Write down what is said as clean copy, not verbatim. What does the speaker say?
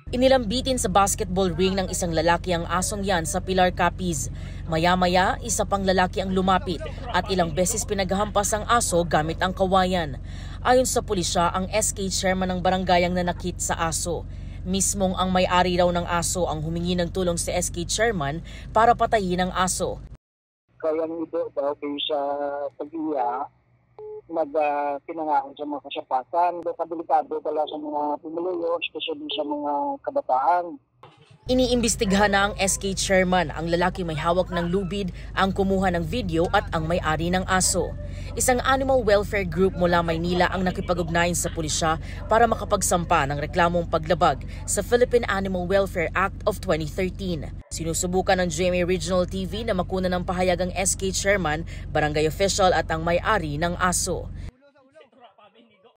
Inilambitin sa basketball ring ng isang lalaki ang asong yan sa Pilar Capiz. Maya-maya, isa pang lalaki ang lumapit at ilang beses pinaghampas ang aso gamit ang kawayan. Ayon sa pulisya, ang SK chairman ng barangay ang nanakit sa aso. Mismong ang may-ari raw ng aso ang humingi ng tulong sa SK chairman para patayin ang aso. Kaya nito daw sa pag-iya, pinangako sa mga kasapakan. Delikado pala sa mga pumuluyo, especially sa mga kabataan. Iniimbestigahan na ang SK chairman, ang lalaki may hawak ng lubid, ang kumuha ng video at ang may-ari ng aso. Isang animal welfare group mula Maynila ang nakipag-ugnayan sa pulisya para makapagsampa ng reklamong paglabag sa Philippine Animal Welfare Act of 2013. Sinusubukan ng GMA Regional TV na makuna ng pahayag ang SK chairman, barangay official at ang may-ari ng aso.